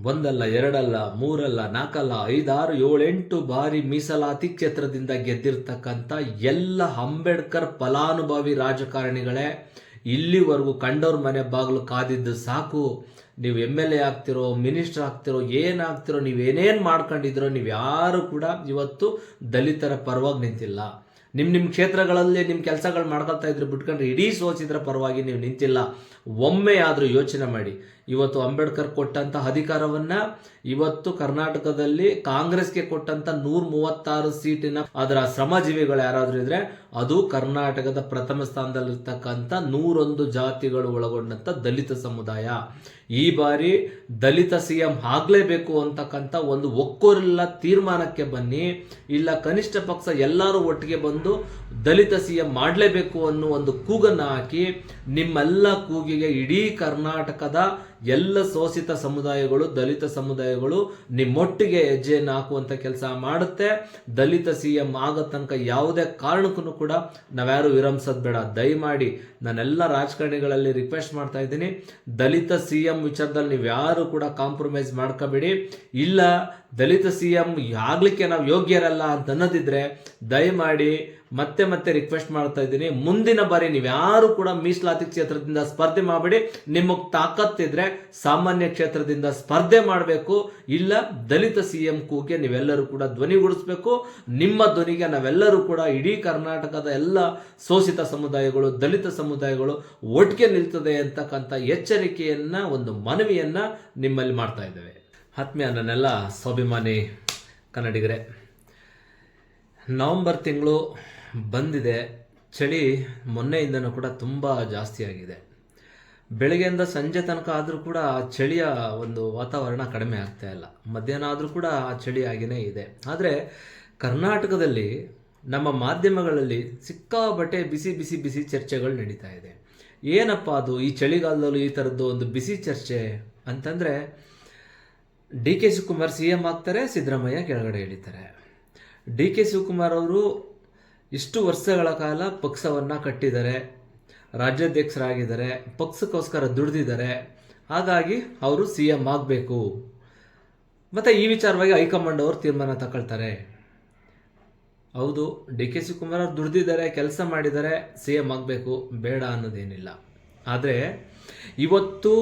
ಒಂದಲ್ಲ, ಎರಡಲ್ಲ, ಮೂರಲ್ಲ, ನಾಲ್ಕಲ್ಲ, 5, 6, 7, 8 ಬಾರಿ ಮೀಸಲಾತಿ ಕ್ಷೇತ್ರದಿಂದ ಗೆದ್ದಿರ್ತಕ್ಕಂಥ ಎಲ್ಲ ಅಂಬೇಡ್ಕರ್ ಫಲಾನುಭವಿ ರಾಜಕಾರಣಿಗಳೇ ಇಲ್ಲಿವರೆಗೂ ಕಂಡವ್ರ ಮನೆ ಬಾಗಿಲು ಕಾದಿದ್ದು ಸಾಕು. ನೀವು MLA ಆಗ್ತಿರೋ, ಮಿನಿಸ್ಟರ್ ಆಗ್ತಿರೋ, ಏನಾಗ್ತಿರೋ, ನೀವೇನೇನು ಮಾಡ್ಕೊಂಡಿದ್ರೋ, ನೀವು ಯಾರು ಕೂಡ ಇವತ್ತು ದಲಿತರ ಪರವಾಗಿ ನಿಂತಿಲ್ಲ. ನಿಮ್ಮ ಕ್ಷೇತ್ರಗಳಲ್ಲಿ ನಿಮ್ಮ ಕೆಲಸಗಳು ಮಾಡ್ಕೊಳ್ತಾ ಇದ್ರು ಬಿಟ್ಕೊಂಡ್ರೆ ಇಡೀ ಸೋಚಿದ್ರ ಪರವಾಗಿ ನೀವು ನಿಂತಿಲ್ಲ. ಒಮ್ಮೆ ಆದರೂ ಯೋಚನೆ ಮಾಡಿ. ಇವತ್ತು ಅಂಬೇಡ್ಕರ್ ಕೊಟ್ಟಂಥ ಅಧಿಕಾರವನ್ನು ಇವತ್ತು ಕರ್ನಾಟಕದಲ್ಲಿ ಕಾಂಗ್ರೆಸ್ಗೆ ಕೊಟ್ಟಂಥ 136 ಸೀಟಿನ ಅದರ ಶ್ರಮಜೀವಿಗಳು ಯಾರಾದರೂ ಇದ್ರೆ ಅದು ಕರ್ನಾಟಕದ ಪ್ರಥಮ ಸ್ಥಾನದಲ್ಲಿರ್ತಕ್ಕಂಥ 101 ಜಾತಿಗಳು ಒಳಗೊಂಡಂಥ ದಲಿತ ಸಮುದಾಯ. ಈ ಬಾರಿ ದಲಿತ CM ಆಗಲೇಬೇಕು ಅಂತಕ್ಕಂಥ ಒಂದು ಒಕ್ಕೊರಲ ತೀರ್ಮಾನಕ್ಕೆ ಬನ್ನಿ. ಇಲ್ಲ ಕನಿಷ್ಠ ಪಕ್ಷ ಎಲ್ಲರೂ ಒಟ್ಟಿಗೆ ಬಂದು ದಲಿತ CM ಮಾಡಲೇಬೇಕು ಅನ್ನೋ ಒಂದು ಕೂಗನ್ನು ಹಾಕಿ ನಿಮ್ಮೆಲ್ಲ ಕೂಗಿಗೆ ಇಡೀ ಕರ್ನಾಟಕದ ಎಲ್ಲ ಶೋಷಿತ ಸಮುದಾಯಗಳು, ದಲಿತ ಸಮುದಾಯಗಳು ನಿಮ್ಮೊಟ್ಟಿಗೆ ಹೆಜ್ಜೆಯನ್ನು ಹಾಕುವಂಥ ಕೆಲಸ ಮಾಡುತ್ತೆ. ದಲಿತ CM ಆಗೋ ತನಕ ಯಾವುದೇ ಕಾರಣಕ್ಕೂ ಕೂಡ ನಾವ್ಯಾರು ವಿರಮಿಸೋದು ಬೇಡ. ದಯಮಾಡಿ ನಾನೆಲ್ಲ ರಾಜಕಾರಣಿಗಳಲ್ಲಿ ರಿಕ್ವೆಸ್ಟ್ ಮಾಡ್ತಾ ಇದ್ದೀನಿ, ದಲಿತ CM ವಿಚಾರದಲ್ಲಿ ನೀವು ಯಾರು ಕೂಡ ಕಾಂಪ್ರಮೈಸ್ ಮಾಡ್ಕೋಬೇಡಿ. ಇಲ್ಲ ದಲಿತ CM ಆಗ್ಲಿಕ್ಕೆ ನಾವು ಯೋಗ್ಯರಲ್ಲ ಅಂತ ಅನ್ನೋದಿದ್ರೆ ದಯಮಾಡಿ ಮತ್ತೆ ರಿಕ್ವೆಸ್ಟ್ ಮಾಡ್ತಾ ಇದ್ದೀನಿ, ಮುಂದಿನ ಬಾರಿ ನೀವ್ಯಾರು ಕೂಡ ಮೀಸಲಾತಿ ಕ್ಷೇತ್ರದಿಂದ ಸ್ಪರ್ಧೆ ಮಾಡಬೇಡಿ. ನಿಮಗೆ ತಾಕತ್ತಿದ್ರೆ ಸಾಮಾನ್ಯ ಕ್ಷೇತ್ರದಿಂದ ಸ್ಪರ್ಧೆ ಮಾಡಬೇಕು. ಇಲ್ಲ ದಲಿತ CM ಕೂಗೆ ನೀವೆಲ್ಲರೂ ಕೂಡ ಧ್ವನಿಗೂಡಿಸ್ಬೇಕು. ನಿಮ್ಮ ಧ್ವನಿಗೆ ನಾವೆಲ್ಲರೂ ಕೂಡ ಇಡೀ ಕರ್ನಾಟಕದ ಎಲ್ಲ ಶೋಷಿತ ಸಮುದಾಯಗಳು, ದಲಿತ ಸಮುದಾಯಗಳು ಒಟ್ಟಿಗೆ ನಿಲ್ತದೆ ಅಂತಕ್ಕಂಥ ಎಚ್ಚರಿಕೆಯನ್ನ, ಒಂದು ಮನವಿಯನ್ನ ನಿಮ್ಮಲ್ಲಿ ಮಾಡ್ತಾ ಇದ್ದೇವೆ. ಆತ್ಮೀಯ ನನ್ನೆಲ್ಲ ಸ್ವಾಭಿಮಾನಿ ಕನ್ನಡಿಗರೇ, ನವಂಬರ್ ತಿಂಗಳು ಬಂದಿದೆ. ಚಳಿ ಮೊನ್ನೆಯಿಂದನೂ ಕೂಡ ತುಂಬ ಜಾಸ್ತಿ ಆಗಿದೆ. ಬೆಳಗ್ಗೆಯಿಂದ ಸಂಜೆ ತನಕ ಆದರೂ ಕೂಡ ಚಳಿಯ ಒಂದು ವಾತಾವರಣ ಕಡಿಮೆ ಆಗ್ತಾ ಇಲ್ಲ. ಮಧ್ಯಾಹ್ನ ಆದರೂ ಕೂಡ ಆ ಚಳಿ ಆಗಿನೇ ಇದೆ. ಆದರೆ ಕರ್ನಾಟಕದಲ್ಲಿ ನಮ್ಮ ಮಾಧ್ಯಮಗಳಲ್ಲಿ ಸಿಕ್ಕಾಬಟ್ಟೆ ಬಿಸಿ ಚರ್ಚೆಗಳು ನಡೀತಾ ಇದೆ. ಏನಪ್ಪ ಅದು ಈ ಚಳಿಗಾಲದಲ್ಲೂ ಈ ಥರದ್ದು ಒಂದು ಬಿಸಿ ಚರ್ಚೆ ಅಂತಂದರೆ, DK ಶಿವಕುಮಾರ್ CM ಆಗ್ತಾರೆ, ಸಿದ್ದರಾಮಯ್ಯ ಕೆಳಗಡೆ ಇಳಿತಾರೆ. DK ಶಿವಕುಮಾರ್ ಅವರು ಇಷ್ಟು ವರ್ಷಗಳ ಕಾಲ ಪಕ್ಷವನ್ನು ಕಟ್ಟಿದ್ದಾರೆ, ರಾಜ್ಯಾಧ್ಯಕ್ಷರಾಗಿದ್ದಾರೆ, ಪಕ್ಷಕ್ಕೋಸ್ಕರ ದುಡಿದಿದ್ದಾರೆ. ಹಾಗಾಗಿ ಅವರು CM ಆಗಬೇಕು. ಮತ್ತು ಈ ವಿಚಾರವಾಗಿ ಹೈಕಮಾಂಡ್ ಅವರು ತೀರ್ಮಾನ ತಗೊಳ್ತಾರೆ. ಹೌದು, DK ಶಿವಕುಮಾರ್ ಅವರು ದುಡಿದಿದ್ದಾರೆ, ಕೆಲಸ ಮಾಡಿದ್ದಾರೆ, CM ಆಗಬೇಕು, ಬೇಡ ಅನ್ನೋದೇನಿಲ್ಲ. ಆದರೆ ಇವತ್ತು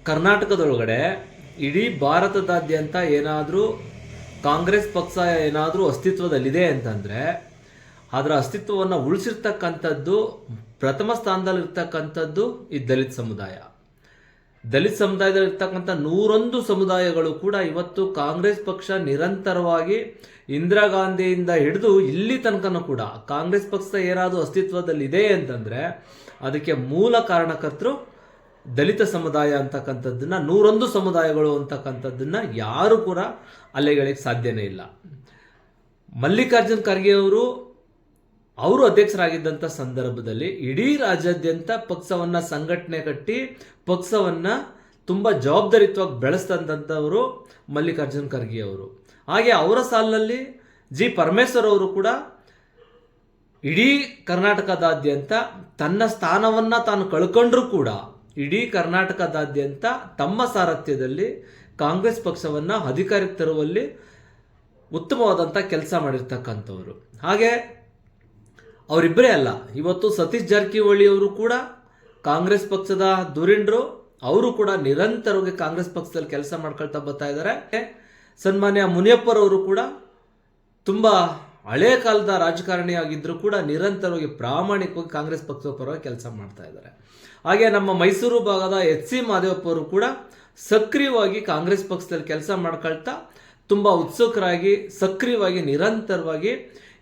ಕರ್ನಾಟಕದೊಳಗಡೆ ಇಡೀ ಭಾರತದಾದ್ಯಂತ ಏನಾದರೂ ಕಾಂಗ್ರೆಸ್ ಪಕ್ಷ ಏನಾದರೂ ಅಸ್ತಿತ್ವದಲ್ಲಿದೆ ಅಂತಂದರೆ ಅದರ ಅಸ್ತಿತ್ವವನ್ನು ಉಳಿಸಿರ್ತಕ್ಕಂಥದ್ದು, ಪ್ರಥಮ ಸ್ಥಾನದಲ್ಲಿರ್ತಕ್ಕಂಥದ್ದು ಈ ದಲಿತ ಸಮುದಾಯ. ದಲಿತ ಸಮುದಾಯದಲ್ಲಿರ್ತಕ್ಕಂಥ 101 ಸಮುದಾಯಗಳು ಕೂಡ ಇವತ್ತು ಕಾಂಗ್ರೆಸ್ ಪಕ್ಷ ನಿರಂತರವಾಗಿ ಇಂದಿರಾ ಗಾಂಧಿಯಿಂದ ಹಿಡಿದು ಇಲ್ಲಿ ತನಕನೂ ಕೂಡ ಕಾಂಗ್ರೆಸ್ ಪಕ್ಷ ಏನಾದರೂ ಅಸ್ತಿತ್ವದಲ್ಲಿದೆ ಅಂತಂದರೆ ಅದಕ್ಕೆ ಮೂಲ ಕಾರಣಕರ್ತರು ದಲಿತ ಸಮುದಾಯ ಅಂತಕ್ಕಂಥದ್ದನ್ನು, 101 ಸಮುದಾಯಗಳು ಅಂತಕ್ಕಂಥದ್ದನ್ನು ಯಾರು ಕೂಡ ಅಲೆಗಳಿಗೆ ಸಾಧ್ಯನೇ ಇಲ್ಲ. ಮಲ್ಲಿಕಾರ್ಜುನ್ ಖರ್ಗೆ ಅವರು ಅಧ್ಯಕ್ಷರಾಗಿದ್ದಂಥ ಸಂದರ್ಭದಲ್ಲಿ ಇಡೀ ರಾಜ್ಯಾದ್ಯಂತ ಪಕ್ಷವನ್ನು ಸಂಘಟನೆ ಕಟ್ಟಿ ಪಕ್ಷವನ್ನು ತುಂಬ ಜವಾಬ್ದಾರಿತ್ವವಾಗಿ ಬೆಳೆಸ್ತಂಥವರು ಮಲ್ಲಿಕಾರ್ಜುನ್ ಖರ್ಗೆ ಅವರು. ಹಾಗೆ ಅವರ ಸಾಲಿನಲ್ಲಿ G. ಪರಮೇಶ್ವರ್ ಅವರು ಕೂಡ ಇಡೀ ಕರ್ನಾಟಕದಾದ್ಯಂತ ತನ್ನ ಸ್ಥಾನವನ್ನು ತಾನು ಕಳ್ಕೊಂಡ್ರೂ ಕೂಡ ಇಡೀ ಕರ್ನಾಟಕದಾದ್ಯಂತ ತಮ್ಮ ಸಾರಥ್ಯದಲ್ಲಿ ಕಾಂಗ್ರೆಸ್ ಪಕ್ಷವನ್ನು ಅಧಿಕಾರಕ್ಕೆ ತರುವಲ್ಲಿ ಉತ್ತಮವಾದಂಥ ಕೆಲಸ ಮಾಡಿರ್ತಕ್ಕಂಥವ್ರು. ಹಾಗೆ ಅವರಿಬ್ಬರೇ ಅಲ್ಲ, ಇವತ್ತು ಸತೀಶ್ ಜಾರಕಿಹೊಳಿ ಅವರು ಕೂಡ ಕಾಂಗ್ರೆಸ್ ಪಕ್ಷದ ಧುರೀಣರು. ಅವರು ಕೂಡ ನಿರಂತರವಾಗಿ ಕಾಂಗ್ರೆಸ್ ಪಕ್ಷದಲ್ಲಿ ಕೆಲಸ ಮಾಡ್ಕೊಳ್ತಾ ಬರ್ತಾ ಇದ್ದಾರೆ. ಸನ್ಮಾನ್ಯ ಮುನಿಯಪ್ಪರವರು ಕೂಡ ತುಂಬ ಹಳೆ ಕಾಲದ ರಾಜಕಾರಣಿ ಆಗಿದ್ದರೂ ಕೂಡ ನಿರಂತರವಾಗಿ ಪ್ರಾಮಾಣಿಕವಾಗಿ ಕಾಂಗ್ರೆಸ್ ಪಕ್ಷದ ಪರವಾಗಿ ಕೆಲಸ ಮಾಡ್ತಾ ಇದ್ದಾರೆ. ಹಾಗೆ ನಮ್ಮ ಮೈಸೂರು ಭಾಗದ HC ಮಾದೇವಪ್ಪ ಅವರು ಕೂಡ ಸಕ್ರಿಯವಾಗಿ ಕಾಂಗ್ರೆಸ್ ಪಕ್ಷದಲ್ಲಿ ಕೆಲಸ ಮಾಡ್ಕೊಳ್ತಾ ತುಂಬ ಉತ್ಸುಕರಾಗಿ ಸಕ್ರಿಯವಾಗಿ ನಿರಂತರವಾಗಿ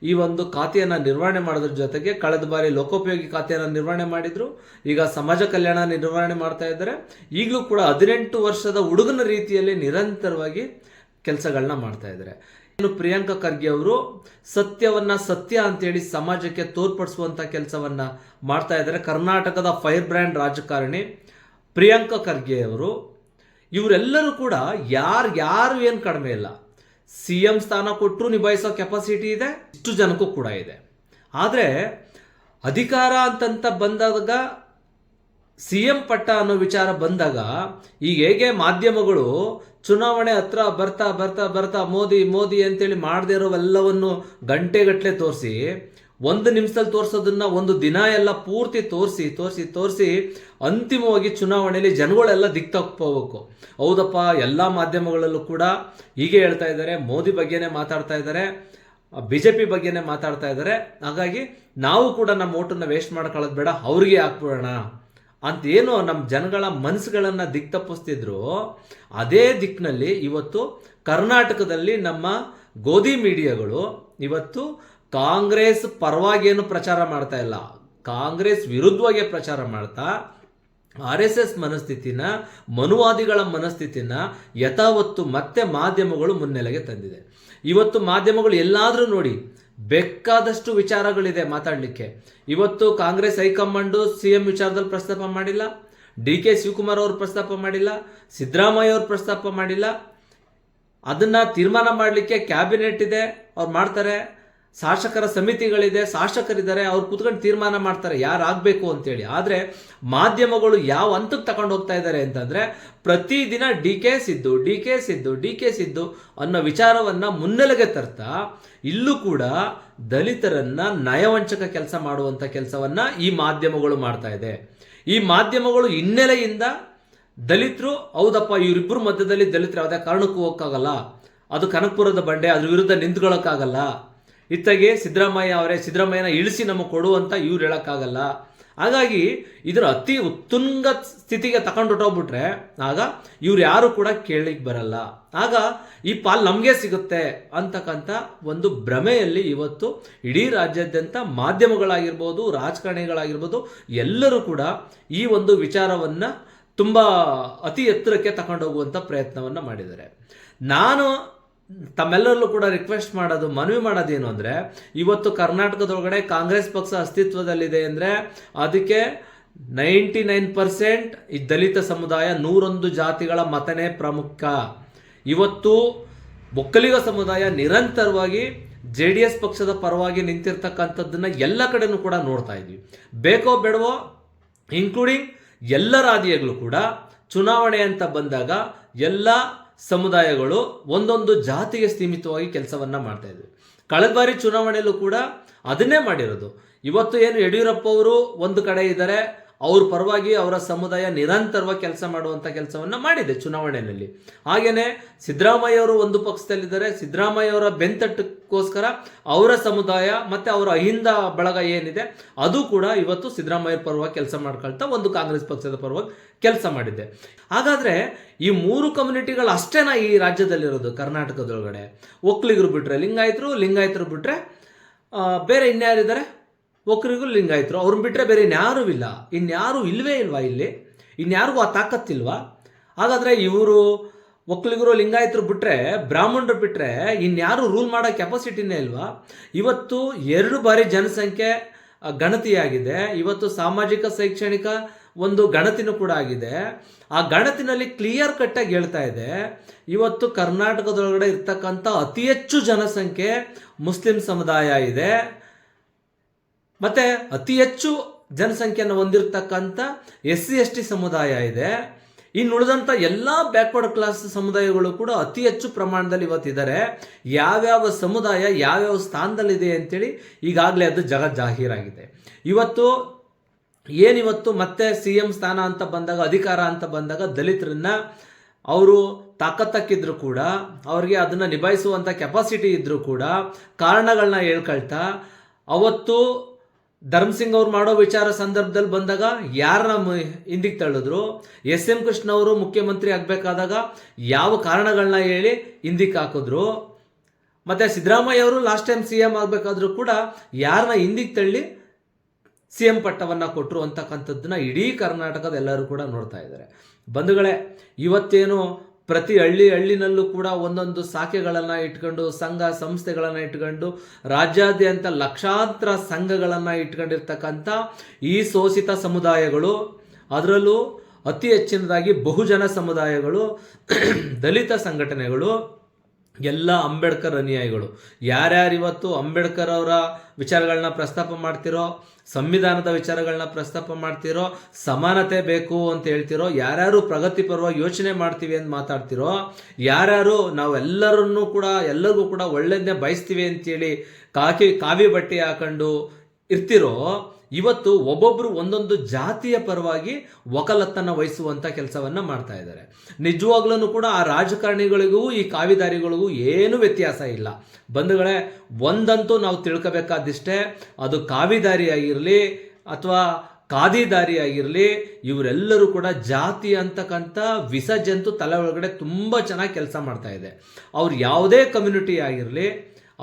ಈ ಒಂದು ಖಾತೆಯನ್ನು ನಿರ್ವಹಣೆ ಮಾಡೋದ್ರ ಜೊತೆಗೆ ಕಳೆದ ಬಾರಿ ಲೋಕೋಪಯೋಗಿ ಖಾತೆಯನ್ನು ನಿರ್ವಹಣೆ ಮಾಡಿದ್ರು, ಈಗ ಸಮಾಜ ಕಲ್ಯಾಣ ನಿರ್ವಹಣೆ ಮಾಡ್ತಾ ಇದ್ದಾರೆ. ಈಗಲೂ ಕೂಡ 18 ವರ್ಷದ ಹುಡುಗನ ರೀತಿಯಲ್ಲಿ ನಿರಂತರವಾಗಿ ಕೆಲಸಗಳನ್ನ ಮಾಡ್ತಾ ಇದ್ದಾರೆ. ಇನ್ನು ಪ್ರಿಯಾಂಕಾ ಖರ್ಗೆ ಅವರು ಸತ್ಯವನ್ನ ಸತ್ಯ ಅಂತೇಳಿ ಸಮಾಜಕ್ಕೆ ತೋರ್ಪಡಿಸುವಂತ ಕೆಲಸವನ್ನ ಮಾಡ್ತಾ ಇದ್ದಾರೆ. ಕರ್ನಾಟಕದ ಫೈರ್ ಬ್ರ್ಯಾಂಡ್ ರಾಜಕಾರಣಿ ಪ್ರಿಯಾಂಕಾ ಖರ್ಗೆ ಅವರು. ಇವರೆಲ್ಲರೂ ಕೂಡ ಯಾರು ಏನು ಕಡಿಮೆ ಇಲ್ಲ. CM ಸ್ಥಾನ ಕೊಟ್ಟರು ನಿಭಾಯಿಸೋ ಕೆಪಾಸಿಟಿ ಇದೆ, ಇಷ್ಟು ಜನಕ್ಕೂ ಕೂಡ ಇದೆ. ಆದರೆ ಅಧಿಕಾರ ಅಂತಂತ ಬಂದಾಗ CM ಪಟ್ಟ ಅನ್ನೋ ವಿಚಾರ ಬಂದಾಗ ಈಗ ಹೇಗೆ ಮಾಧ್ಯಮಗಳು ಚುನಾವಣೆ ಹತ್ರ ಬರ್ತಾ ಬರ್ತಾ ಬರ್ತಾ ಮೋದಿ ಮೋದಿ ಅಂತೇಳಿ ಮಾಡದೇ ಇರೋವೆಲ್ಲವನ್ನು ಗಂಟೆಗಟ್ಟಲೆ ತೋರಿಸಿ, ಒಂದು ನಿಮಿಷದಲ್ಲಿ ತೋರಿಸೋದನ್ನ ಒಂದು ದಿನ ಎಲ್ಲ ಪೂರ್ತಿ ತೋರಿಸಿ ತೋರಿಸಿ ತೋರಿಸಿ ಅಂತಿಮವಾಗಿ ಚುನಾವಣೆಯಲ್ಲಿ ಜನಗಳೆಲ್ಲ ದಿಕ್ಕು ತಪ್ಪೋಗ್ಬೇಕು. ಹೌದಪ್ಪ, ಎಲ್ಲ ಮಾಧ್ಯಮಗಳಲ್ಲೂ ಕೂಡ ಹೀಗೆ ಹೇಳ್ತಾ ಇದ್ದಾರೆ, ಮೋದಿ ಬಗ್ಗೆನೇ ಮಾತಾಡ್ತಾ ಇದ್ದಾರೆ, BJP ಬಗ್ಗೆನೇ ಮಾತಾಡ್ತಾ ಇದ್ದಾರೆ. ಹಾಗಾಗಿ ನಾವು ಕೂಡ ನಮ್ಮ ಓಟನ್ನು ವೇಸ್ಟ್ ಮಾಡ್ಕೊಳ್ಳೋದು ಬೇಡ, ಅವ್ರಿಗೆ ಹಾಕ್ಬಿಡೋಣ ಅಂತ ಏನು ನಮ್ಮ ಜನಗಳ ಮನಸ್ಸುಗಳನ್ನು ದಿಕ್ಕು ತಪ್ಪಿಸ್ತಿದ್ರು, ಅದೇ ದಿಕ್ಕಿನಲ್ಲಿ ಇವತ್ತು ಕರ್ನಾಟಕದಲ್ಲಿ ನಮ್ಮ ಗೋಧಿ ಮೀಡಿಯಾಗಳು ಇವತ್ತು ಕಾಂಗ್ರೆಸ್ ಪರವಾಗೇನು ಪ್ರಚಾರ ಮಾಡ್ತಾ ಇಲ್ಲ, ಕಾಂಗ್ರೆಸ್ ವಿರುದ್ಧವಾಗಿ ಪ್ರಚಾರ ಮಾಡ್ತಾ RSS ಮನಸ್ಥಿತಿನ, ಮನುವಾದಿಗಳ ಮನಸ್ಥಿತಿನ ಯಥಾವತ್ತು ಮತ್ತೆ ಮಾಧ್ಯಮಗಳು ಮುನ್ನೆಲೆಗೆ ತಂದಿದೆ. ಇವತ್ತು ಮಾಧ್ಯಮಗಳು ಎಲ್ಲಾದರೂ ನೋಡಿ ಬೇಕಾದಷ್ಟು ವಿಚಾರಗಳಿದೆ ಮಾತಾಡಲಿಕ್ಕೆ. ಇವತ್ತು ಕಾಂಗ್ರೆಸ್ ಹೈಕಮಾಂಡು CM ವಿಚಾರದಲ್ಲಿ ಪ್ರಸ್ತಾಪ ಮಾಡಿಲ್ಲ, DK ಶಿವಕುಮಾರ್ ಅವರು ಪ್ರಸ್ತಾಪ ಮಾಡಿಲ್ಲ, ಸಿದ್ದರಾಮಯ್ಯ ಅವರು ಪ್ರಸ್ತಾಪ ಮಾಡಿಲ್ಲ. ಅದನ್ನ ತೀರ್ಮಾನ ಮಾಡಲಿಕ್ಕೆ ಕ್ಯಾಬಿನೆಟ್ ಇದೆ, ಅವ್ರು ಮಾಡ್ತಾರೆ. ಶಾಸಕರ ಸಮಿತಿಗಳಿದೆ, ಶಾಸಕರಿದ್ದಾರೆ, ಅವ್ರು ಕೂತ್ಕೊಂಡು ತೀರ್ಮಾನ ಮಾಡ್ತಾರೆ ಯಾರಾಗಬೇಕು ಅಂತೇಳಿ. ಆದರೆ ಮಾಧ್ಯಮಗಳು ಯಾವ ಹಂತಕ್ಕೆ ತಗೊಂಡು ಹೋಗ್ತಾ ಇದ್ದಾರೆ ಅಂತಂದರೆ, ಪ್ರತಿದಿನ DK ಸಿದ್ದು ಅನ್ನೋ ವಿಚಾರವನ್ನು ಮುನ್ನೆಲೆಗೆ ತರ್ತಾ ಇಲ್ಲೂ ಕೂಡ ದಲಿತರನ್ನ ನಯವಂಚಕ ಕೆಲಸ ಮಾಡುವಂಥ ಕೆಲಸವನ್ನು ಈ ಮಾಧ್ಯಮಗಳು ಮಾಡ್ತಾ ಇದೆ. ಈ ಮಾಧ್ಯಮಗಳು ಹಿನ್ನೆಲೆಯಿಂದ ದಲಿತರು, ಹೌದಪ್ಪ ಇವರಿಬ್ಬರು ಮಧ್ಯದಲ್ಲಿ ದಲಿತರು ಯಾವುದೇ ಕಾರಣಕ್ಕೂ ಹೋಗೋಕ್ಕಾಗಲ್ಲ, ಅದು ಕನಕಪುರದ ಬಂಡೆ, ಅದ್ರ ವಿರುದ್ಧ ನಿಂತ್ಕೊಳ್ಳೋಕ್ಕಾಗಲ್ಲ, ಇತ್ತಾಗೆ ಸಿದ್ದರಾಮಯ್ಯನ ಇಳಿಸಿ ನಮಗೆ ಕೊಡುವಂತ ಇವ್ರು ಹೇಳಕ್ಕಾಗಲ್ಲ. ಹಾಗಾಗಿ ಇದರ ಅತಿ ಉತ್ತುಂಗ ಸ್ಥಿತಿಗೆ ತಗೊಂಡು ಹೊಟ್ಟೋಗ್ಬಿಟ್ರೆ ಆಗ ಇವ್ರು ಯಾರು ಕೂಡ ಕೇಳಲಿಕ್ಕೆ ಬರಲ್ಲ, ಆಗ ಈ ಪಾಲ್ ನಮಗೆ ಸಿಗುತ್ತೆ ಅಂತಕ್ಕಂಥ ಒಂದು ಭ್ರಮೆಯಲ್ಲಿ ಇವತ್ತು ಇಡೀ ರಾಜ್ಯಾದ್ಯಂತ ಮಾಧ್ಯಮಗಳಾಗಿರ್ಬೋದು, ರಾಜಕಾರಣಿಗಳಾಗಿರ್ಬೋದು, ಎಲ್ಲರೂ ಕೂಡ ಈ ಒಂದು ವಿಚಾರವನ್ನ ತುಂಬಾ ಅತಿ ಎತ್ತರಕ್ಕೆ ತಗೊಂಡು ಹೋಗುವಂತ ಪ್ರಯತ್ನವನ್ನ ಮಾಡಿದ್ದಾರೆ. ನಾನು ತಮ್ಮೆಲ್ಲರಲ್ಲೂ ಕೂಡ ರಿಕ್ವೆಸ್ಟ್ ಮಾಡೋದು, ಮನವಿ ಮಾಡೋದೇನು ಅಂದರೆ, ಇವತ್ತು ಕರ್ನಾಟಕದೊಳಗಡೆ ಕಾಂಗ್ರೆಸ್ ಪಕ್ಷ ಅಸ್ತಿತ್ವದಲ್ಲಿದೆ ಅಂದರೆ ಅದಕ್ಕೆ 99% ಈ ದಲಿತ ಸಮುದಾಯ, 101 ಜಾತಿಗಳ ಮತನೇ ಪ್ರಮುಖ. ಇವತ್ತು ಒಕ್ಕಲಿಗ ಸಮುದಾಯ ನಿರಂತರವಾಗಿ JDS ಪಕ್ಷದ ಪರವಾಗಿ ನಿಂತಿರ್ತಕ್ಕಂಥದ್ದನ್ನ ಎಲ್ಲ ಕಡೆನೂ ಕೂಡ ನೋಡ್ತಾ ಇದ್ವಿ. ಬೇಕೋ ಬೇಡವೋ ಇನ್ಕ್ಲೂಡಿಂಗ್ ಎಲ್ಲ ರಾಜ್ಯಗಳು ಕೂಡ ಚುನಾವಣೆ ಅಂತ ಬಂದಾಗ ಎಲ್ಲ ಸಮುದಾಯಗಳು ಒಂದೊಂದು ಜಾತಿಗೆ ಸೀಮಿತವಾಗಿ ಕೆಲಸವನ್ನ ಮಾಡ್ತಾ ಇದ್ವಿ. ಕಳೆದ ಬಾರಿ ಚುನಾವಣೆಯಲ್ಲೂ ಕೂಡ ಅದನ್ನೇ ಮಾಡಿರೋದು. ಇವತ್ತು ಏನು ಯಡಿಯೂರಪ್ಪ ಅವರು ಒಂದು ಕಡೆ ಇದ್ದಾರೆ, ಅವ್ರ ಪರವಾಗಿ ಅವರ ಸಮುದಾಯ ನಿರಂತರವಾಗಿ ಕೆಲಸ ಮಾಡುವಂಥ ಕೆಲಸವನ್ನ ಮಾಡಿದೆ ಚುನಾವಣೆಯಲ್ಲಿ. ಹಾಗೇನೆ ಸಿದ್ದರಾಮಯ್ಯ ಅವರು ಒಂದು ಪಕ್ಷದಲ್ಲಿದ್ದಾರೆ, ಸಿದ್ದರಾಮಯ್ಯ ಅವರ ಬೆಂತಟ್ಟಕ್ಕೋಸ್ಕರ ಅವರ ಸಮುದಾಯ ಮತ್ತೆ ಅವರ ಅಹಿಂದ ಬಳಗ ಏನಿದೆ ಅದು ಕೂಡ ಇವತ್ತು ಸಿದ್ದರಾಮಯ್ಯ ಪರವಾಗಿ ಕೆಲಸ ಮಾಡ್ಕೊಳ್ತಾ ಒಂದು ಕಾಂಗ್ರೆಸ್ ಪಕ್ಷದ ಪರವಾಗಿ ಕೆಲಸ ಮಾಡಿದೆ. ಹಾಗಾದ್ರೆ ಈ 3 ಕಮ್ಯುನಿಟಿಗಳು ಅಷ್ಟೇನಾ ಈ ರಾಜ್ಯದಲ್ಲಿರೋದು? ಕರ್ನಾಟಕದೊಳಗಡೆ ಒಕ್ಕಲಿಗರು ಬಿಟ್ರೆ ಲಿಂಗಾಯತರು ಬಿಟ್ರೆ ಬೇರೆ ಇನ್ಯಾರಿದ್ದಾರೆ? ಒಕ್ಕಲಿಗರು ಲಿಂಗಾಯತರು, ಅವ್ರನ್ನ ಬಿಟ್ಟರೆ ಬೇರೆ ಇನ್ಯಾರೂ ಇಲ್ಲ. ಇನ್ಯಾರು ಇಲ್ವೇ ಇಲ್ವಾ? ಇಲ್ಲಿ ಇನ್ಯಾರಿಗೂ ಆ ತಾಕತ್ತಿಲ್ವಾ? ಹಾಗಾದರೆ ಇವರು ಒಕ್ಕಲಿಗರು ಲಿಂಗಾಯತರು ಬಿಟ್ಟರೆ, ಬ್ರಾಹ್ಮಣರು ಬಿಟ್ಟರೆ ಇನ್ಯಾರು ರೂಲ್ ಮಾಡೋ ಕೆಪಾಸಿಟಿನೇ ಇಲ್ವಾ? ಇವತ್ತು 2 ಬಾರಿ ಜನಸಂಖ್ಯೆ ಗಣತಿಯಾಗಿದೆ. ಇವತ್ತು ಸಾಮಾಜಿಕ ಶೈಕ್ಷಣಿಕ ಒಂದು ಗಣತಿನೂ ಕೂಡ ಆಗಿದೆ. ಆ ಗಣತಿನಲ್ಲಿ ಕ್ಲಿಯರ್ ಕಟ್ಟಾಗಿ ಹೇಳ್ತಾ ಇದೆ, ಇವತ್ತು ಕರ್ನಾಟಕದೊಳಗಡೆ ಇರ್ತಕ್ಕಂಥ ಅತಿ ಹೆಚ್ಚು ಜನಸಂಖ್ಯೆ ಮುಸ್ಲಿಂ ಸಮುದಾಯ ಇದೆ, ಮತ್ತೆ ಅತಿ ಹೆಚ್ಚು ಜನಸಂಖ್ಯೆಯನ್ನು ಹೊಂದಿರತಕ್ಕಂಥ SC/ST ಸಮುದಾಯ ಇದೆ. ಇನ್ನು ಉಳಿದಂಥ ಎಲ್ಲ ಬ್ಯಾಕ್ವರ್ಡ್ ಕ್ಲಾಸ್ ಸಮುದಾಯಗಳು ಕೂಡ ಅತಿ ಹೆಚ್ಚು ಪ್ರಮಾಣದಲ್ಲಿ ಇವತ್ತಿದ್ದಾರೆ. ಯಾವ್ಯಾವ ಸಮುದಾಯ ಯಾವ್ಯಾವ ಸ್ಥಾನದಲ್ಲಿದೆ ಅಂತೇಳಿ ಈಗಾಗಲೇ ಅದು ಜಾಹೀರಾಗಿದೆ. ಏನಿವತ್ತು ಮತ್ತೆ CM ಸ್ಥಾನ ಅಂತ ಬಂದಾಗ, ಅಧಿಕಾರ ಅಂತ ಬಂದಾಗ ದಲಿತರನ್ನ ಅವರು ತಾಕತ್ತಕ್ಕಿದ್ರು ಕೂಡ, ಅವ್ರಿಗೆ ಅದನ್ನು ನಿಭಾಯಿಸುವಂಥ ಕೆಪಾಸಿಟಿ ಇದ್ರೂ ಕೂಡ ಕಾರಣಗಳನ್ನ ಹೇಳ್ಕೊಳ್ತಾ, ಅವತ್ತು ಧರ್ಮಸಿಂಗ್ ಅವ್ರು ಮಾಡೋ ವಿಚಾರ ಸಂದರ್ಭದಲ್ಲಿ ಬಂದಾಗ ಯಾರನ್ನ ಹಿಂದಿಗೆ ತಳ್ಳಿದ್ರು, SM ಕೃಷ್ಣ ಅವರು ಮುಖ್ಯಮಂತ್ರಿ ಆಗಬೇಕಾದಾಗ ಯಾವ ಕಾರಣಗಳನ್ನ ಹೇಳಿ ಹಿಂದಿಕ್ಕೆ ಹಾಕಿದ್ರು, ಮತ್ತೆ ಸಿದ್ದರಾಮಯ್ಯ ಅವರು ಲಾಸ್ಟ್ ಟೈಮ್ CM ಆಗಬೇಕಾದ್ರೂ ಕೂಡ ಯಾರನ್ನ ಹಿಂದಿಗೆ ತಳ್ಳಿ CM ಪಟ್ಟವನ್ನು ಕೊಟ್ಟರು ಅಂತಕ್ಕಂಥದ್ದನ್ನ ಇಡೀ ಕರ್ನಾಟಕದ ಎಲ್ಲರೂ ಕೂಡ ನೋಡ್ತಾ ಇದ್ದಾರೆ. ಬಂಧುಗಳೇ, ಇವತ್ತೇನು ಪ್ರತಿ ಹಳ್ಳಿನಲ್ಲೂ ಕೂಡ ಒಂದೊಂದು ಶಾಖೆಗಳನ್ನು ಇಟ್ಕೊಂಡು, ಸಂಘ ಸಂಸ್ಥೆಗಳನ್ನು ಇಟ್ಕೊಂಡು, ರಾಜ್ಯಾದ್ಯಂತ ಲಕ್ಷಾಂತರ ಸಂಘಗಳನ್ನು ಇಟ್ಕೊಂಡಿರ್ತಕ್ಕಂಥ ಈ ಶೋಷಿತ ಸಮುದಾಯಗಳು, ಅದರಲ್ಲೂ ಅತಿ ಹೆಚ್ಚಿನದಾಗಿ ಬಹುಜನ ಸಮುದಾಯಗಳು, ದಲಿತ ಸಂಘಟನೆಗಳು ಎಲ್ಲ ಅಂಬೇಡ್ಕರ್ ಅನುಯಾಯಿಗಳು ಯಾರ್ಯಾರು ಇವತ್ತು ಅಂಬೇಡ್ಕರ್ ಅವರ ವಿಚಾರಗಳನ್ನ ಪ್ರಸ್ತಾಪ ಮಾಡ್ತಿರೋ, ಸಂವಿಧಾನದ ವಿಚಾರಗಳನ್ನ ಪ್ರಸ್ತಾಪ ಮಾಡ್ತಿರೋ, ಸಮಾನತೆ ಬೇಕು ಅಂತ ಹೇಳ್ತಿರೋ, ಯಾರ್ಯಾರು ಪ್ರಗತಿ ಪರವಾಗಿ ಯೋಚನೆ ಮಾಡ್ತೀವಿ ಅಂತ ಮಾತಾಡ್ತಿರೋ, ಯಾರ್ಯಾರು ನಾವೆಲ್ಲರನ್ನೂ ಕೂಡ ಎಲ್ಲರಿಗೂ ಕೂಡ ಒಳ್ಳೆಯದನ್ನೇ ಬಯಸ್ತೀವಿ ಅಂತೇಳಿ ಕಾವಿ ಬಟ್ಟೆ ಹಾಕೊಂಡು ಇರ್ತಿರೋ, ಇವತ್ತು ಒಬ್ಬೊಬ್ರು ಒಂದೊಂದು ಜಾತಿಯ ಪರವಾಗಿ ವಕಾಲತ್ತನ್ನು ವಹಿಸುವಂಥ ಕೆಲಸವನ್ನ ಮಾಡ್ತಾ ಇದ್ದಾರೆ. ನಿಜವಾಗ್ಲೂ ಕೂಡ ಆ ರಾಜಕಾರಣಿಗಳಿಗೂ ಈ ಕಾವಿದಾರಿಗಳಿಗೂ ಏನು ವ್ಯತ್ಯಾಸ ಇಲ್ಲ ಬಂಧುಗಳೇ. ಒಂದಂತೂ ನಾವು ತಿಳ್ಕೋಬೇಕಾದಿಷ್ಟೇ, ಅದು ಕಾವಿದಾರಿ ಆಗಿರಲಿ ಅಥವಾ ಖಾದಿದಾರಿ ಆಗಿರಲಿ, ಇವರೆಲ್ಲರೂ ಕೂಡ ಜಾತಿ ಅಂತಕ್ಕಂಥ ವಿಸರ್ಜಂತು ತಲೆ ಒಳಗಡೆ ತುಂಬ ಚೆನ್ನಾಗಿ ಕೆಲಸ ಮಾಡ್ತಾ ಇದೆ. ಅವ್ರು ಯಾವುದೇ ಕಮ್ಯುನಿಟಿ ಆಗಿರಲಿ,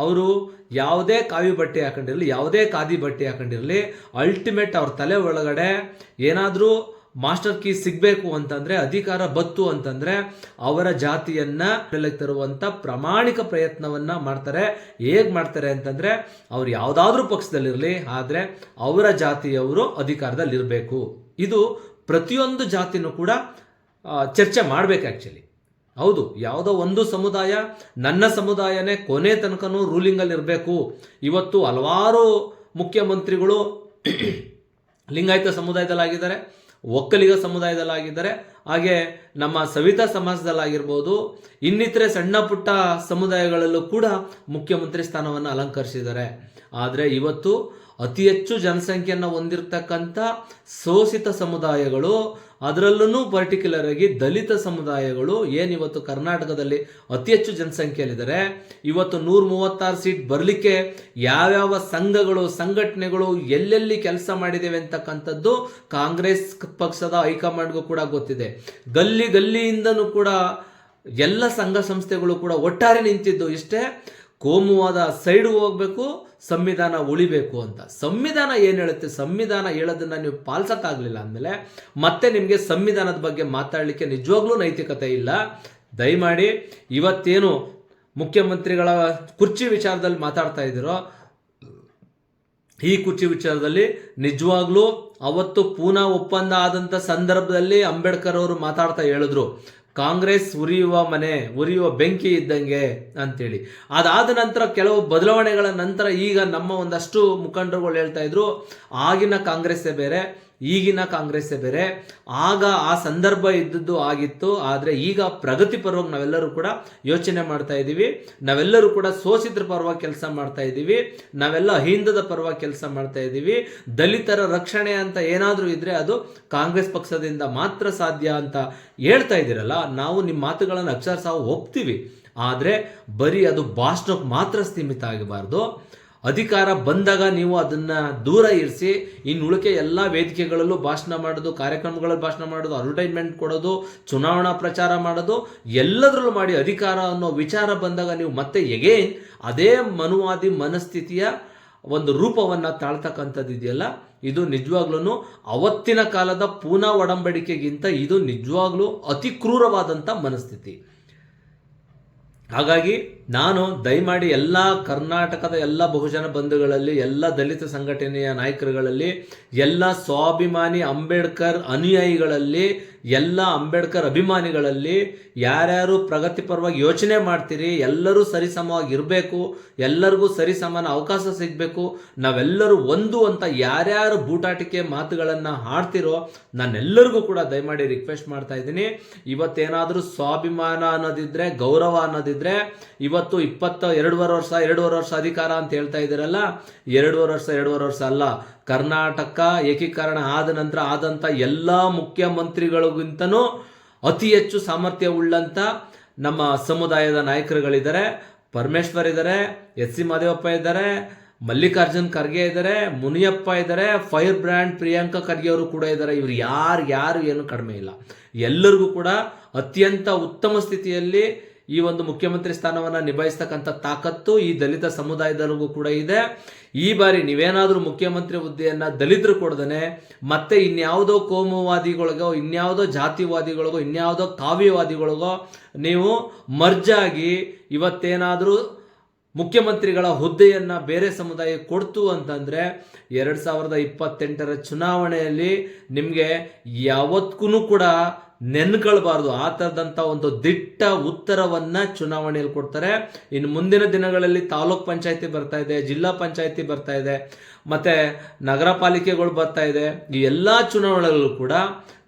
ಅವರು ಯಾವುದೇ ಕಾವಿ ಬಟ್ಟೆ ಹಾಕೊಂಡಿರಲಿ, ಯಾವುದೇ ಖಾದಿ ಬಟ್ಟೆ ಹಾಕೊಂಡಿರಲಿ, ಅಲ್ಟಿಮೇಟ್ ಅವ್ರ ತಲೆ ಒಳಗಡೆ ಏನಾದರೂ ಮಾಸ್ಟರ್ ಕೀ ಸಿಗಬೇಕು ಅಂತಂದರೆ, ಅಧಿಕಾರ ಬತ್ತು ಅಂತಂದರೆ ಅವರ ಜಾತಿಯನ್ನ ತರುವಂಥ ಪ್ರಾಮಾಣಿಕ ಪ್ರಯತ್ನವನ್ನು ಮಾಡ್ತಾರೆ. ಹೇಗೆ ಮಾಡ್ತಾರೆ ಅಂತಂದರೆ, ಅವ್ರು ಯಾವುದಾದ್ರೂ ಪಕ್ಷದಲ್ಲಿರಲಿ, ಆದರೆ ಅವರ ಜಾತಿಯವರು ಅಧಿಕಾರದಲ್ಲಿರಬೇಕು. ಇದು ಪ್ರತಿಯೊಂದು ಜಾತಿನೂ ಕೂಡ ಚರ್ಚೆ ಮಾಡಬೇಕು ಆ್ಯಕ್ಚುಲಿ. ಹೌದು, ಯಾವುದೋ ಒಂದು ಸಮುದಾಯ ನನ್ನ ಸಮುದಾಯನೇ ಕೊನೆ ತನಕನೂ ರೂಲಿಂಗಲ್ಲಿ ಇರಬೇಕು. ಇವತ್ತು ಹಲವಾರು ಮುಖ್ಯಮಂತ್ರಿಗಳು ಲಿಂಗಾಯತ ಸಮುದಾಯದಲ್ಲಾಗಿದ್ದಾರೆ, ಒಕ್ಕಲಿಗ ಸಮುದಾಯದಲ್ಲಾಗಿದ್ದಾರೆ, ಹಾಗೆ ನಮ್ಮ ಸವಿತಾ ಸಮಾಜದಲ್ಲಾಗಿರ್ಬೋದು, ಇನ್ನಿತರೆ ಸಣ್ಣ ಪುಟ್ಟ ಸಮುದಾಯಗಳಲ್ಲೂ ಕೂಡ ಮುಖ್ಯಮಂತ್ರಿ ಸ್ಥಾನವನ್ನು ಅಲಂಕರಿಸಿದ್ದಾರೆ. ಆದರೆ ಇವತ್ತು ಅತಿ ಹೆಚ್ಚು ಜನಸಂಖ್ಯೆಯನ್ನು ಹೊಂದಿರತಕ್ಕಂಥ ಶೋಷಿತ ಸಮುದಾಯಗಳು, ಅದರಲ್ಲೂ ಪರ್ಟಿಕ್ಯುಲರ್ ಆಗಿ ದಲಿತ ಸಮುದಾಯಗಳು ಏನಿವತ್ತು ಕರ್ನಾಟಕದಲ್ಲಿ ಅತಿ ಹೆಚ್ಚು ಜನಸಂಖ್ಯೆಯಲ್ಲಿದ್ದಾರೆ. ಇವತ್ತು 136 ಸೀಟ್ ಬರಲಿಕ್ಕೆ ಯಾವ್ಯಾವ ಸಂಘಗಳು ಸಂಘಟನೆಗಳು ಎಲ್ಲೆಲ್ಲಿ ಕೆಲಸ ಮಾಡಿದ್ದೇವೆ ಅಂತಕ್ಕಂಥದ್ದು ಕಾಂಗ್ರೆಸ್ ಪಕ್ಷದ ಹೈಕಮಾಂಡ್ಗೂ ಕೂಡ ಗೊತ್ತಿದೆ. ಗಲ್ಲಿ ಗಲ್ಲಿಯಿಂದನೂ ಕೂಡ ಎಲ್ಲ ಸಂಘ ಸಂಸ್ಥೆಗಳು ಕೂಡ ಒಟ್ಟಾರೆ ನಿಂತಿದ್ದು ಇಷ್ಟೇ, ಕೋಮುವಾದ ಸೈಡ್ಗೆ ಹೋಗ್ಬೇಕು, ಸಂವಿಧಾನ ಉಳಿಬೇಕು ಅಂತ. ಸಂವಿಧಾನ ಏನು ಹೇಳುತ್ತೆ, ಸಂವಿಧಾನ ಹೇಳೋದನ್ನ ನೀವು ಪಾಲಿಸೋಕ್ಕಾಗಲಿಲ್ಲ ಅಂದಮೇಲೆ ಮತ್ತೆ ನಿಮಗೆ ಸಂವಿಧಾನದ ಬಗ್ಗೆ ಮಾತಾಡಲಿಕ್ಕೆ ನಿಜವಾಗ್ಲೂ ನೈತಿಕತೆ ಇಲ್ಲ. ದಯಮಾಡಿ ಇವತ್ತೇನು ಮುಖ್ಯಮಂತ್ರಿಗಳ ಕುರ್ಚಿ ವಿಚಾರದಲ್ಲಿ ಮಾತಾಡ್ತಾ ಇದ್ದೀರೋ, ಈ ಕುರ್ಚಿ ವಿಚಾರದಲ್ಲಿ ನಿಜವಾಗ್ಲೂ ಅವತ್ತು ಪೂನಾ ಒಪ್ಪಂದ ಆದಂಥ ಸಂದರ್ಭದಲ್ಲಿ ಅಂಬೇಡ್ಕರ್ ಅವರು ಮಾತಾಡ್ತಾ ಹೇಳಿದ್ರು, ಕಾಂಗ್ರೆಸ್ ಉರಿಯುವ ಮನೆ, ಉರಿಯುವ ಬೆಂಕಿ ಇದ್ದಂಗೆ ಅಂತೇಳಿ. ಅದಾದ ನಂತರ ಕೆಲವು ಬದಲಾವಣೆಗಳ ನಂತರ ಈಗ ನಮ್ಮ ಒಂದಷ್ಟು ಮುಖಂಡರುಗಳು ಹೇಳ್ತಾ ಇದ್ರು, ಆಗಿನ ಕಾಂಗ್ರೆಸ್ಸೇ ಬೇರೆ, ಈಗಿನ ಕಾಂಗ್ರೆಸ್ಸೇ ಬೇರೆ. ಆಗ ಆ ಸಂದರ್ಭ ಇದ್ದದ್ದು ಆಗಿತ್ತು, ಆದರೆ ಈಗ ಪ್ರಗತಿ ಪರವಾಗಿ ನಾವೆಲ್ಲರೂ ಕೂಡ ಯೋಚನೆ ಮಾಡ್ತಾ ಇದ್ದೀವಿ, ನಾವೆಲ್ಲರೂ ಕೂಡ ಶೋಷಿತರ ಪರವಾಗಿ ಕೆಲಸ ಮಾಡ್ತಾ ಇದ್ದೀವಿ, ನಾವೆಲ್ಲ ಅಹಿಂದದ ಪರವಾಗಿ ಕೆಲಸ ಮಾಡ್ತಾ ಇದ್ದೀವಿ. ದಲಿತರ ರಕ್ಷಣೆ ಅಂತ ಏನಾದರೂ ಇದ್ರೆ ಅದು ಕಾಂಗ್ರೆಸ್ ಪಕ್ಷದಿಂದ ಮಾತ್ರ ಸಾಧ್ಯ ಅಂತ ಹೇಳ್ತಾ ಇದ್ದೀರಲ್ಲ, ನಾವು ನಿಮ್ಮ ಮಾತುಗಳನ್ನು ಅಕ್ಷರಶಃ ಒಪ್ತೀವಿ. ಆದರೆ ಬರೀ ಅದು ಭಾಷಣಕ್ಕೆ ಮಾತ್ರ ಸೀಮಿತ ಆಗಬಾರ್ದು. ಅಧಿಕಾರ ಬಂದಾಗ ನೀವು ಅದನ್ನ ದೂರ ಇರಿಸಿ, ಇನ್ನು ಉಳಿಕೆ ಎಲ್ಲ ವೇದಿಕೆಗಳಲ್ಲೂ ಭಾಷಣ ಮಾಡೋದು, ಕಾರ್ಯಕ್ರಮಗಳಲ್ಲಿ ಭಾಷಣ ಮಾಡೋದು, ಅಡ್ವರ್ಟೈಸ್ಮೆಂಟ್ ಕೊಡೋದು, ಚುನಾವಣಾ ಪ್ರಚಾರ ಮಾಡೋದು, ಎಲ್ಲದರಲ್ಲೂ ಮಾಡಿ ಅಧಿಕಾರ ಅನ್ನೋ ವಿಚಾರ ಬಂದಾಗ ನೀವು ಮತ್ತೆ ಎಗೇನ್ ಅದೇ ಮನುವಾದಿ ಮನಸ್ಥಿತಿಯ ಒಂದು ರೂಪವನ್ನು ತಾಳ್ತಕ್ಕಂಥದ್ದು ಇದೆಯಲ್ಲ, ಇದು ನಿಜವಾಗ್ಲೂ ಅವತ್ತಿನ ಕಾಲದ ಪೂನಾ ಒಡಂಬಡಿಕೆಗಿಂತ ಇದು ನಿಜವಾಗ್ಲೂ ಅತಿ ಕ್ರೂರವಾದಂಥ ಮನಸ್ಥಿತಿ. ಹಾಗಾಗಿ ನಾನು ದಯಮಾಡಿ ಎಲ್ಲ ಕರ್ನಾಟಕದ ಎಲ್ಲ ಬಹುಜನ ಬಂಧುಗಳಲ್ಲಿ, ಎಲ್ಲ ದಲಿತ ಸಂಘಟನೆಯ ನಾಯಕರುಗಳಲ್ಲಿ, ಎಲ್ಲ ಸ್ವಾಭಿಮಾನಿ ಅಂಬೇಡ್ಕರ್ ಅನುಯಾಯಿಗಳಲ್ಲಿ, ಎಲ್ಲ ಅಂಬೇಡ್ಕರ್ ಅಭಿಮಾನಿಗಳಲ್ಲಿ ಯಾರ್ಯಾರು ಪ್ರಗತಿ ಪರವಾಗಿ ಯೋಚನೆ ಮಾಡ್ತೀರಿ, ಎಲ್ಲರೂ ಸರಿಸಮವಾಗಿ ಇರಬೇಕು, ಎಲ್ಲರಿಗೂ ಸರಿಸಮಾನ ಅವಕಾಶ ಸಿಗಬೇಕು, ನಾವೆಲ್ಲರೂ ಒಂದು ಅಂತ ಯಾರ್ಯಾರು ಬೂಟಾಟಿಕೆ ಮಾತುಗಳನ್ನು ಆಡ್ತಿರೋ ನಾನೆಲ್ಲರಿಗೂ ಕೂಡ ದಯಮಾಡಿ ರಿಕ್ವೆಸ್ಟ್ ಮಾಡ್ತಾ ಇದ್ದೀನಿ. ಇವತ್ತೇನಾದರೂ ಸ್ವಾಭಿಮಾನ ಅನ್ನೋದಿದ್ರೆ, ಗೌರವ ಅನ್ನೋದಿದ್ರೆ, ಇವತ್ತು 2.5 ವರ್ಷ ಅಧಿಕಾರ ಅಂತ ಹೇಳ್ತಾ ಇದ್ದೀರಲ್ಲ, 2.5 ವರ್ಷ ಅಲ್ಲ, ಕರ್ನಾಟಕ ಏಕೀಕರಣ ಆದ ನಂತರ ಆದಂಥ ಎಲ್ಲ ಮುಖ್ಯಮಂತ್ರಿಗಳಿಗಿಂತನೂ ಅತಿ ಹೆಚ್ಚು ಸಾಮರ್ಥ್ಯ ಉಳ್ಳಂಥ ನಮ್ಮ ಸಮುದಾಯದ ನಾಯಕರುಗಳಿದ್ದಾರೆ. ಪರಮೇಶ್ವರ್ ಇದ್ದಾರೆ, ಎಸ್.ಸಿ. ಮಾದೇವಪ್ಪ ಇದ್ದಾರೆ, ಮಲ್ಲಿಕಾರ್ಜುನ್ ಖರ್ಗೆ ಇದ್ದಾರೆ, ಮುನಿಯಪ್ಪ ಇದ್ದಾರೆ, ಫೈರ್ ಬ್ರ್ಯಾಂಡ್ ಪ್ರಿಯಾಂಕಾ ಖರ್ಗೆ ಅವರು ಕೂಡ ಇದ್ದಾರೆ. ಇವರು ಯಾರು ಏನು ಕಡಿಮೆ ಇಲ್ಲ, ಎಲ್ಲರಿಗೂ ಕೂಡ ಅತ್ಯಂತ ಉತ್ತಮ ಸ್ಥಿತಿಯಲ್ಲಿ ಈ ಒಂದು ಮುಖ್ಯಮಂತ್ರಿ ಸ್ಥಾನವನ್ನು ನಿಭಾಯಿಸ್ತಕ್ಕಂಥ ತಾಕತ್ತು ಈ ದಲಿತ ಸಮುದಾಯದವರಿಗೂ ಕೂಡ ಇದೆ. ಈ ಬಾರಿ ನೀವೇನಾದರೂ ಮುಖ್ಯಮಂತ್ರಿ ಹುದ್ದೆಯನ್ನು ದಲಿತರು ಕೊಡ್ದೇ ಮತ್ತೆ ಇನ್ಯಾವುದೋ ಕೋಮುವಾದಿಗಳಿಗೋ, ಇನ್ಯಾವುದೋ ಜಾತಿವಾದಿಗಳಿಗೋ, ಇನ್ಯಾವುದೋ ಕಾವ್ಯವಾದಿಗಳಿಗೋ ನೀವು ಮರ್ಜಾಗಿ ಇವತ್ತೇನಾದರೂ ಮುಖ್ಯಮಂತ್ರಿಗಳ ಹುದ್ದೆಯನ್ನು ಬೇರೆ ಸಮುದಾಯಕ್ಕೆ ಕೊಡ್ತು ಅಂತಂದರೆ 2028 ಚುನಾವಣೆಯಲ್ಲಿ ನಿಮಗೆ ಯಾವತ್ತೂ ಕೂಡ ನೆನ್ಕೊಳ್ಬಾರ್ದು. ಆ ಥರದಂಥ ಒಂದು ದಿಟ್ಟ ಉತ್ತರವನ್ನ ಚುನಾವಣೆಯಲ್ಲಿ ಕೊಡ್ತಾರೆ. ಇನ್ನು ಮುಂದಿನ ದಿನಗಳಲ್ಲಿ ತಾಲೂಕ್ ಪಂಚಾಯತಿ ಬರ್ತಾ ಇದೆ, ಜಿಲ್ಲಾ ಪಂಚಾಯತಿ ಬರ್ತಾ ಇದೆ, ಮತ್ತೆ ನಗರ ಪಾಲಿಕೆಗಳು ಬರ್ತಾ ಇದೆ. ಈ ಎಲ್ಲ ಚುನಾವಣೆಗಳಲ್ಲೂ ಕೂಡ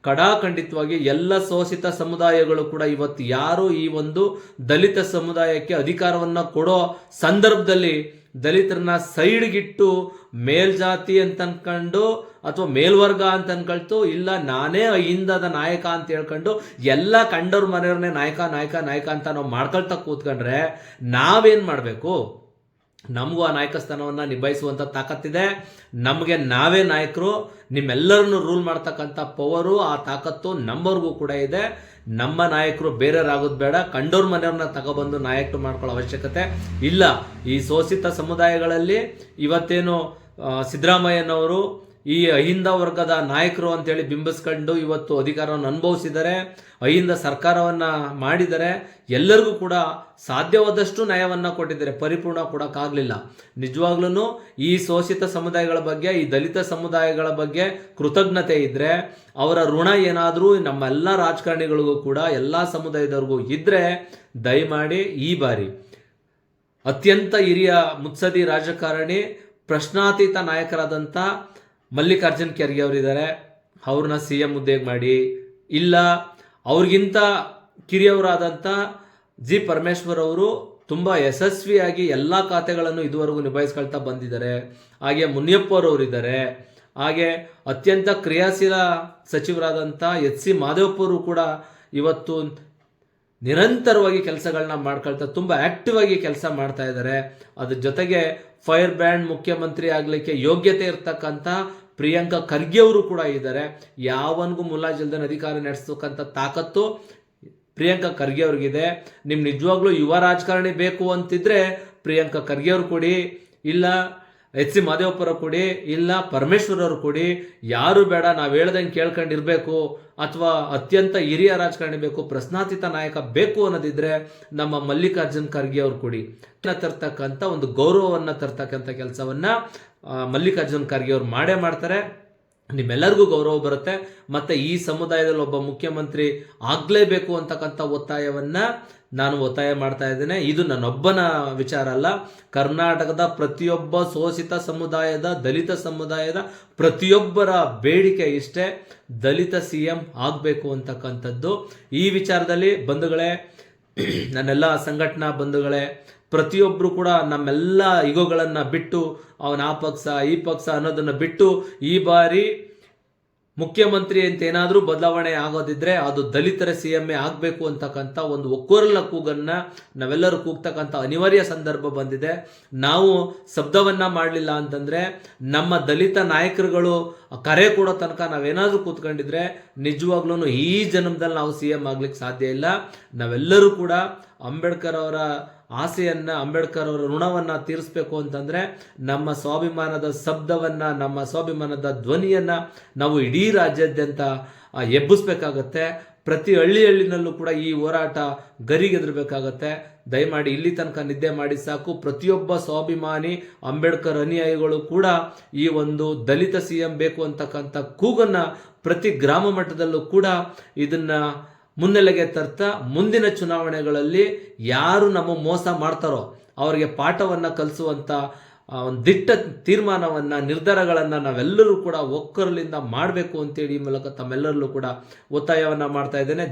ಕಡಾಖಂಡಿತವಾಗಿ ಎಲ್ಲ ಶೋಷಿತ ಸಮುದಾಯಗಳು ಕೂಡ ಇವತ್ತು ಯಾರು ಈ ಒಂದು ದಲಿತ ಸಮುದಾಯಕ್ಕೆ ಅಧಿಕಾರವನ್ನ ಕೊಡೋ ಸಂದರ್ಭದಲ್ಲಿ ದಲಿತರನ್ನ ಸೈಡ್ಗಿಟ್ಟು ಮೇಲ್ಜಾತಿ ಅಂತ ಅನ್ಕೊಂಡು ಅಥವಾ ಮೇಲ್ವರ್ಗ ಅಂತ ಅನ್ಕೊಳ್ತು, ಇಲ್ಲ ನಾನೇ ಅಹಿಂದದ ನಾಯಕ ಅಂತ ಹೇಳ್ಕೊಂಡು ಎಲ್ಲ ಕಂಡವ್ರ ಮನೆಯವ್ರನ್ನೇ ನಾಯಕ ನಾಯಕ ನಾಯಕ ಅಂತ ನಾವು ಮಾಡ್ಕೊಳ್ತಾ ಕೂತ್ಕೊಂಡ್ರೆ ನಾವೇನ್ ಮಾಡಬೇಕು? ನಮಗೂ ಆ ನಾಯಕ ಸ್ಥಾನವನ್ನು ನಿಭಾಯಿಸುವಂಥ ತಾಕತ್ತಿದೆ. ನಮಗೆ ನಾವೇ ನಾಯಕರು. ನಿಮ್ಮೆಲ್ಲರನ್ನು ರೂಲ್ ಮಾಡ್ತಕ್ಕಂಥ ಪವರು, ಆ ತಾಕತ್ತು ನಮ್ಮವ್ರಿಗೂ ಕೂಡ ಇದೆ. ನಮ್ಮ ನಾಯಕರು ಬೇರೆಯವರಾಗೋದು ಬೇಡ. ಕಂಡೋರ್ ಮನೆಯವ್ರನ್ನ ತಗೊಬಂದು ನಾಯಕರು ಮಾಡ್ಕೊಳ್ಳೋ ಅವಶ್ಯಕತೆ ಇಲ್ಲ. ಈ ಶೋಷಿತ ಸಮುದಾಯಗಳಲ್ಲಿ ಇವತ್ತೇನು ಸಿದ್ದರಾಮಯ್ಯನವರು ಈ ಅಹಿಂದ ವರ್ಗದ ನಾಯಕರು ಅಂತೇಳಿ ಬಿಂಬಿಸ್ಕೊಂಡು ಇವತ್ತು ಅಧಿಕಾರವನ್ನು ಅನುಭವಿಸಿದ್ದಾರೆ, ಅಹಿಂದ ಸರ್ಕಾರವನ್ನ ಮಾಡಿದ್ದಾರೆ. ಎಲ್ಲರಿಗೂ ಕೂಡ ಸಾಧ್ಯವಾದಷ್ಟು ನ್ಯಾಯವನ್ನ ಕೊಟ್ಟಿದ್ದಾರೆ, ಪರಿಪೂರ್ಣ ಕೊಡೋಕ್ಕಾಗಲಿಲ್ಲ. ನಿಜವಾಗ್ಲೂ ಈ ಶೋಷಿತ ಸಮುದಾಯಗಳ ಬಗ್ಗೆ, ಈ ದಲಿತ ಸಮುದಾಯಗಳ ಬಗ್ಗೆ ಕೃತಜ್ಞತೆ ಇದ್ರೆ, ಅವರ ಋಣ ಏನಾದರೂ ನಮ್ಮೆಲ್ಲ ರಾಜಕಾರಣಿಗಳಿಗೂ ಕೂಡ ಎಲ್ಲ ಸಮುದಾಯದವ್ರಿಗೂ ಇದ್ರೆ ದಯಮಾಡಿ ಈ ಬಾರಿ ಅತ್ಯಂತ ಹಿರಿಯ ಮುತ್ಸದಿ ರಾಜಕಾರಣಿ ಪ್ರಶ್ನಾತೀತ ನಾಯಕರಾದಂಥ ಮಲ್ಲಿಕಾರ್ಜುನ್ ಖರ್ಗೆ ಅವರಿದ್ದಾರೆ, ಅವ್ರನ್ನ CM ಹುದ್ದೆಗೆ ಮಾಡಿ, ಇಲ್ಲ ಅವ್ರಿಗಿಂತ ಕಿರಿಯವರಾದಂಥ ಜಿ ಪರಮೇಶ್ವರ್ ಅವರು ತುಂಬ ಯಶಸ್ವಿಯಾಗಿ ಎಲ್ಲ ಖಾತೆಗಳನ್ನು ಇದುವರೆಗೂ ನಿಭಾಯಿಸ್ಕೊಳ್ತಾ ಬಂದಿದ್ದಾರೆ. ಹಾಗೆ ಮುನಿಯಪ್ಪ ಅವರಿದ್ದಾರೆ. ಹಾಗೆ ಅತ್ಯಂತ ಕ್ರಿಯಾಶೀಲ ಸಚಿವರಾದಂಥ HC ಮಾದೇವಪ್ಪರು ಕೂಡ ಇವತ್ತು ನಿರಂತರವಾಗಿ ಕೆಲಸಗಳನ್ನ ಮಾಡ್ಕೊಳ್ತಾ ತುಂಬ ಆಕ್ಟಿವ್ ಆಗಿ ಕೆಲಸ ಮಾಡ್ತಾ ಇದ್ದಾರೆ. ಅದ್ರ ಜೊತೆಗೆ ಫೈರ್ ಬ್ರ್ಯಾಂಡ್ ಮುಖ್ಯಮಂತ್ರಿ ಆಗ್ಲಿಕ್ಕೆ ಯೋಗ್ಯತೆ ಇರ್ತಕ್ಕಂಥ ಪ್ರಿಯಾಂಕಾ ಖರ್ಗೆ ಅವರು ಕೂಡ ಇದ್ದಾರೆ. ಯಾವನ್ಗೂ ಮುಲಾಜಿಲ್ದನ ಅಧಿಕಾರ ನಡೆಸ್ತಕ್ಕಂಥ ತಾಕತ್ತು ಪ್ರಿಯಾಂಕಾ ಖರ್ಗೆ ಅವ್ರಿಗಿದೆ. ನಿಮ್ ನಿಜವಾಗ್ಲೂ ಯುವ ರಾಜಕಾರಣಿ ಬೇಕು ಅಂತಿದ್ರೆ ಪ್ರಿಯಾಂಕಾ ಖರ್ಗೆ ಅವ್ರು ಕೊಡಿ, ಇಲ್ಲ HC ಮಾದೇವಪ್ಪರ ಕೊಡಿ, ಇಲ್ಲ ಪರಮೇಶ್ವರ್ ಅವರು ಕೊಡಿ. ಯಾರು ಬೇಡ, ನಾವು ಹೇಳ್ದಂಗೆ ಕೇಳ್ಕೊಂಡಿರ್ಬೇಕು, ಅಥವಾ ಅತ್ಯಂತ ಹಿರಿಯ ರಾಜಕಾರಣಿ ಬೇಕು, ಪ್ರಶ್ನಾತೀತ ನಾಯಕ ಬೇಕು ಅನ್ನೋದಿದ್ರೆ ನಮ್ಮ ಮಲ್ಲಿಕಾರ್ಜುನ್ ಖರ್ಗೆ ಅವ್ರು ಕೊಡಿ. ತರ್ತಕ್ಕಂಥ ಒಂದು ಗೌರವವನ್ನು ತರ್ತಕ್ಕಂಥ ಕೆಲಸವನ್ನ ಮಲ್ಲಿಕಾರ್ಜುನ್ ಖರ್ಗೆ ಅವ್ರು ಮಾಡೇ ಮಾಡ್ತಾರೆ. ನಿಮ್ಮೆಲ್ಲರಿಗೂ ಗೌರವ ಬರುತ್ತೆ. ಮತ್ತೆ ಈ ಸಮುದಾಯದಲ್ಲಿ ಒಬ್ಬ ಮುಖ್ಯಮಂತ್ರಿ ಆಗ್ಲೇಬೇಕು ಅಂತಕ್ಕಂಥ ಒತ್ತಾಯವನ್ನ ನಾನು ಒತ್ತಾಯ ಮಾಡ್ತಾ ಇದ್ದೇನೆ. ಇದು ನನ್ನೊಬ್ಬನ ವಿಚಾರ ಅಲ್ಲ, ಕರ್ನಾಟಕದ ಪ್ರತಿಯೊಬ್ಬ ಶೋಷಿತ ಸಮುದಾಯದ, ದಲಿತ ಸಮುದಾಯದ ಪ್ರತಿಯೊಬ್ಬರ ಬೇಡಿಕೆ ಇಷ್ಟೇ, ದಲಿತ CM ಆಗಬೇಕು ಅಂತಕ್ಕಂಥದ್ದು. ಈ ವಿಚಾರದಲ್ಲಿ ಬಂಧುಗಳೇ, ನನ್ನೆಲ್ಲ ಸಂಘಟನಾ ಬಂಧುಗಳೇ, ಪ್ರತಿಯೊಬ್ಬರು ಕೂಡ ನಮ್ಮೆಲ್ಲ ಇಗೋಗಳನ್ನು ಬಿಟ್ಟು, ಅವನ ಆ ಪಕ್ಷ ಈ ಪಕ್ಷ ಅನ್ನೋದನ್ನು ಬಿಟ್ಟು, ಈ ಬಾರಿ ಮುಖ್ಯಮಂತ್ರಿ ಅಂತ ಏನಾದರೂ ಬದಲಾವಣೆ ಆಗೋದಿದ್ರೆ ಅದು ದಲಿತರ CM ಆಗಬೇಕು ಅಂತಕ್ಕಂಥ ಒಂದು ಒಕ್ಕೊರಲ ಕೂಗನ್ನ ನಾವೆಲ್ಲರೂ ಕೂಗ್ತಕ್ಕಂಥ ಅನಿವಾರ್ಯ ಸಂದರ್ಭ ಬಂದಿದೆ. ನಾವು ಶಬ್ದವನ್ನ ಮಾಡಲಿಲ್ಲ ಅಂತಂದ್ರೆ, ನಮ್ಮ ದಲಿತ ನಾಯಕರುಗಳು ಕರೆ ಕೊಡೋ ತನಕ ನಾವೇನಾದ್ರೂ ಕೂತ್ಕೊಂಡಿದ್ರೆ ನಿಜವಾಗ್ಲೂ ಈ ಜನ್ಮದಲ್ಲಿ ನಾವು CM ಆಗ್ಲಿಕ್ಕೆ ಸಾಧ್ಯ ಇಲ್ಲ. ನಾವೆಲ್ಲರೂ ಕೂಡ ಅಂಬೇಡ್ಕರ್ ಅವರ ಆಸೆಯನ್ನ, ಅಂಬೇಡ್ಕರ್ ಅವರ ಋಣವನ್ನ ತೀರಿಸಬೇಕು ಅಂತಂದ್ರೆ ನಮ್ಮ ಸ್ವಾಭಿಮಾನದ ಶಬ್ದವನ್ನ, ನಮ್ಮ ಸ್ವಾಭಿಮಾನದ ಧ್ವನಿಯನ್ನ ನಾವು ಇಡೀ ರಾಜ್ಯಾದ್ಯಂತ ಎಬ್ಬಿಸ್ಬೇಕಾಗತ್ತೆ. ಪ್ರತಿ ಹಳ್ಳಿನಲ್ಲೂ ಕೂಡ ಈ ಹೋರಾಟ ಗರಿಗೆದರ್ಬೇಕಾಗತ್ತೆ. ದಯಮಾಡಿ ಇಲ್ಲಿ ತನಕ ನಿದ್ದೆ ಮಾಡಿ ಸಾಕು. ಪ್ರತಿಯೊಬ್ಬ ಸ್ವಾಭಿಮಾನಿ ಅಂಬೇಡ್ಕರ್ ಅನುಯಾಯಿಗಳು ಕೂಡ ಈ ಒಂದು ದಲಿತ CM ಬೇಕು ಅಂತಕ್ಕಂಥ ಕೂಗನ್ನ ಪ್ರತಿ ಗ್ರಾಮ ಮಟ್ಟದಲ್ಲೂ ಕೂಡ ಇದನ್ನ ಮುನ್ನೆಲೆಗೆ ತರ್ತಾ, ಮುಂದಿನ ಚುನಾವಣೆಗಳಲ್ಲಿ ಯಾರು ನಮ್ಮ ಮೋಸ ಮಾಡ್ತಾರೋ ಅವರಿಗೆ ಪಾಠವನ್ನ ಕಲಿಸುವಂತ ಒಂದು ದಿಟ್ಟ ತೀರ್ಮಾನವನ್ನ, ನಿರ್ಧಾರಗಳನ್ನ ನಾವೆಲ್ಲರೂ ಕೂಡ ಒಕ್ಕರಲಿಂದ ಮಾಡಬೇಕು ಅಂತೇಳಿ ಈ ಮೂಲಕ ತಮ್ಮೆಲ್ಲರಲ್ಲೂ ಕೂಡ ಒತ್ತಾಯವನ್ನ ಮಾಡ್ತಾ ಇದ್ದೇನೆ.